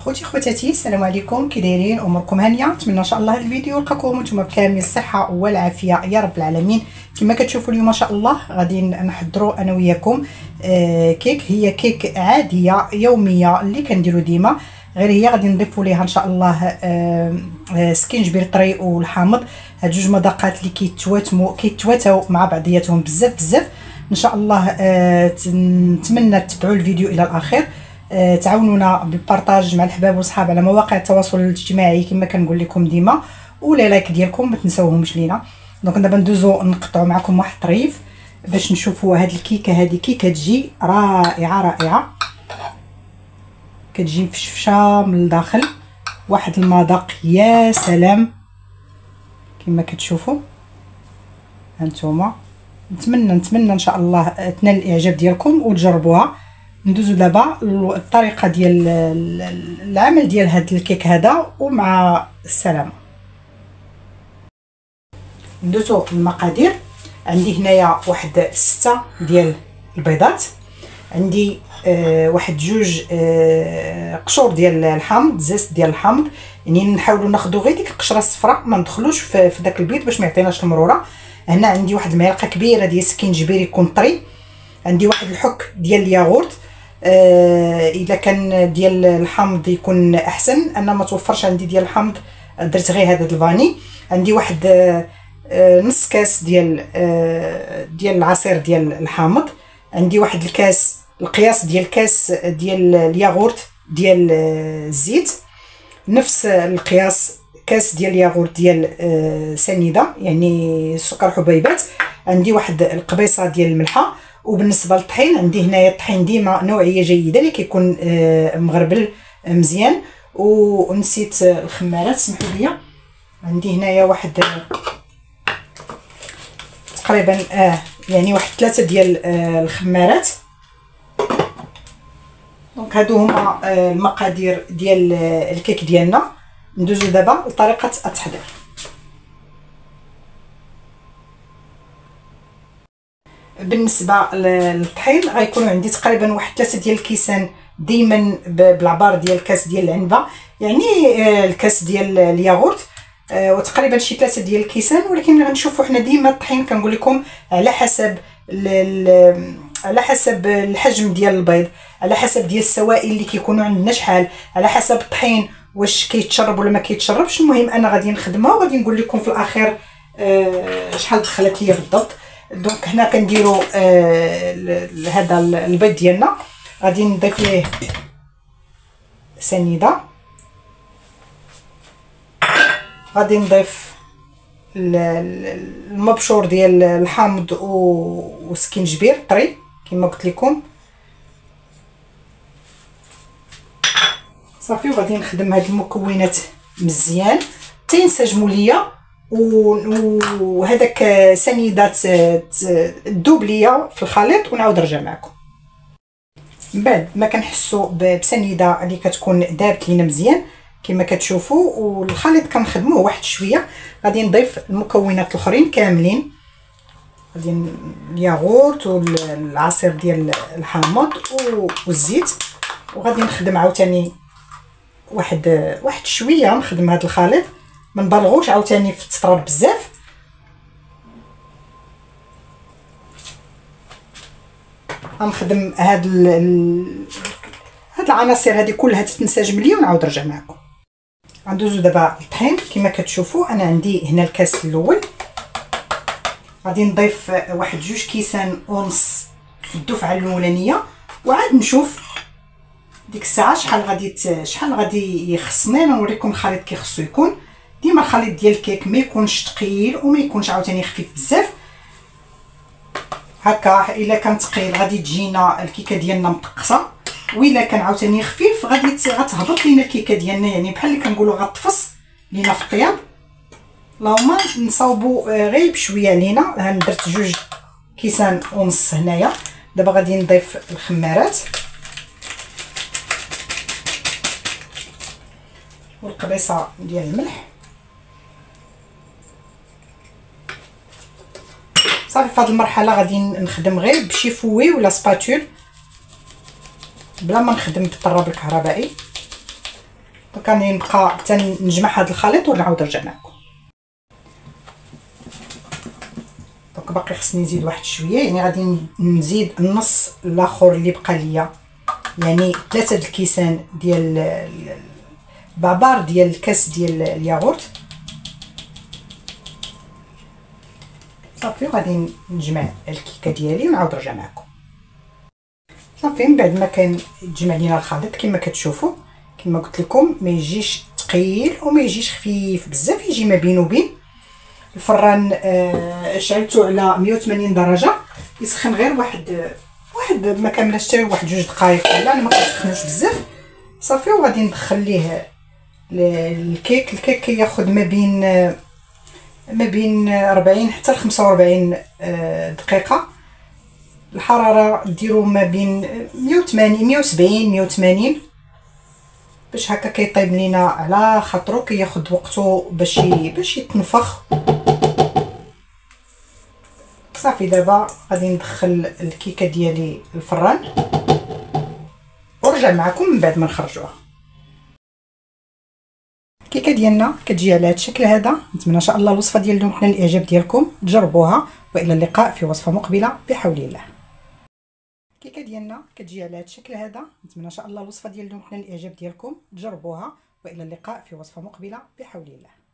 خوتي خواتاتي السلام عليكم، كي دايرين؟ اموركم هانيه؟ نتمنى ان شاء الله الفيديو يلقاكم وانتم بكامل الصحه والعافيه يا رب العالمين. كما كتشوفوا اليوم ما شاء الله غادي نحضروا انا وياكم كيك. هي كيك عاديه يوميه اللي كنديروا ديما، غير هي غادي نضيفوا ليها ان شاء الله سكينجبير طري والحامض. هاد جوج مذاقات اللي كيتواتاو مع بعضياتهم بزاف بزاف ان شاء الله. نتمنى تتبعوا الفيديو الى الاخير، تعاونونا بالبارطاج مع الحباب والصحاب على مواقع التواصل الاجتماعي كما كنقول لكم ديما، ولا لايك ديالكم ما تنساوهمش لينا. دونك دابا ندوزو نقطعوا معكم واحد الطريف باش نشوفوا هاد الكيكه. هذه كيكه تجي رائعه رائعه، كتجي مفشفشه من الداخل، واحد المذاق يا سلام كما كتشوفوا هانتوما. نتمنى ان شاء الله تنال الاعجاب ديالكم وتجربوها. ندوزو دابا الطريقه ديال العمل ديال هاد الكيك هذا ومع السلامه. ندوزو المقادير. عندي هنايا واحد 6 ديال البيضات، عندي واحد 2 قشور ديال الحامض، زيت ديال الحامض، يعني نحاولوا ناخذوا غير ديك القشره الصفراء ما ندخلوش في داك البيض باش ما يعطيناش المروره. هنا عندي واحد المعلقه كبيره ديال السكينجبير يكون طري، عندي واحد الحك ديال الياغورت اذا كان ديال الحامض يكون احسن، انا ما توفرش عندي ديال الحامض درت غير هذا الفاني. عندي واحد نص كاس ديال العصير ديال الحامض، عندي واحد القياس ديال كاس ديال الياغورت ديال الزيت، نفس القياس كاس ديال الياغورت ديال سنيده يعني سكر حبيبات، عندي واحد القبيصه ديال الملحه. وبالنسبه للطحين عندي هنايا الطحين ديما نوعيه جيده اللي كيكون مغربل مزيان. ونسيت الخمارات سمحوا لي، عندي هنايا واحد تقريبا يعني واحد 3 ديال الخمارات. دونك هادو هما المقادير ديال الكيك ديالنا. ندوزو دابا لطريقه التحضير. بالنسبه للطحين غيكونوا عندي تقريبا واحد 3 ديال الكيسان ديما بالعبار ديال الكاس ديال العنبه، يعني الكاس ديال الياغورت، وتقريبا شي 3 ديال الكيسان. ولكن غنشوفوا حنا ديما الطحين كنقول لكم على حسب الحجم ديال البيض، على حسب ديال السوائل اللي كيكونوا عندنا شحال، على حسب الطحين واش كيتشرب ولا ما كيتشربش. المهم انا غادي نخدمها وغادي نقول لكم في الاخير شحال دخلت ليا بالضبط. دونك هنا كنديروا هذا البيض ديالنا، غادي نضيف ليه سنيده، غادي نضيف المبشور ديال الحامض وسكينجبير طري كما قلت لكم صافي. وغادي نخدم هاد المكونات مزيان حتى ينسجموا ليا، وهذاك سنيده تذوب ليا في الخليط ونعاود نرجع معكم. من بعد ما كنحسوا بسنيده اللي كتكون دابت لينا مزيان كما كتشوفوا، والخليط كنخدموه واحد شويه، غادي نضيف المكونات الاخرين كاملين، غادي الياغورت والعصير ديال الحامض والزيت، وغادي نخدم عاوتاني واحد شويه. نخدم هذا الخليط ما نبالغوش عاوتاني في التطراب بزاف. غنخدم هاد العناصر هذه كلها تتنسجم ليا ونعاود نرجع معكم. غندوزو دابا للطحين. كما كتشوفوا انا عندي هنا الكاس الاول، غادي نضيف واحد 2 كيسان ونص في الدفعه الاولانيه، وعاد نشوف ديك الساعه شحال غادي يخصني. نوريكم الخليط كيخصو يكون. ديما الخليط ديال الكيك ما يكونش ثقيل وما يكونش عاوتاني خفيف بزاف هكا. الا كان ثقيل غادي تجينا الكيكه ديالنا مطقصه، وإلا كان عاوتاني خفيف غتهبط لينا الكيكه ديالنا، يعني بحال اللي كنقولوا غتفص لينا في الطياب. اللهم نصاوبوا غير بشويه علينا. ها درت 2 كيسان ونص هنايا. دابا غادي نضيف الخمارات والقبيصه ديال الملح صافي. في هذه المرحله غادي نخدم غير بشي فوي ولا سباتول بلا ما نخدم بالطراب الكهربائي. دونك راني نبقى حتى نجمع هذا الخليط ونعاود نرجع معكم. دونك باقي خصني نزيد واحد شويه، يعني غادي نزيد النص الاخر اللي بقى ليا، يعني 3 الكيسان ديال بعبار ديال الكاس ديال الياغورت صافي. وغادي نجمع الكيكه ديالي ونعاود نرجع معكم. صافي من بعد ما كان تجمع لينا الخليط كما كتشوفوا، كما قلت لكم ما يجيش ثقيل وما يجيش خفيف بزاف، يجي ما بين وبين. الفران شعلته على 180 درجه، يسخن غير واحد ما كاملاش حتى واحد 2 دقائق ولا، انا ما كنسخنوش بزاف صافي. وغادي ندخل ليه الكيك كياخذ ما بين 40 حتى ل 45 دقيقه. الحراره ديروا ما بين 180 170 180 باش هكا كيطيب لينا على خاطرو، كياخذ وقته باش يتنفخ صافي. دابا غادي ندخل الكيكه ديالي الفران ورجع معكم من بعد ما نخرجوها. الكيكه ديالنا كتجي على هذا الشكل هذا. نتمنى ان شاء الله الوصفه ديال اليوم تنال الاعجاب ديالكم، تجربوها، والى اللقاء في وصفه مقبله بحول الله. الكيكه ديالنا كتجي على هذا الشكل هذا. نتمنى ان شاء الله الوصفه ديال اليوم تنال الاعجاب ديالكم، تجربوها، والى اللقاء في وصفه مقبله بحول الله.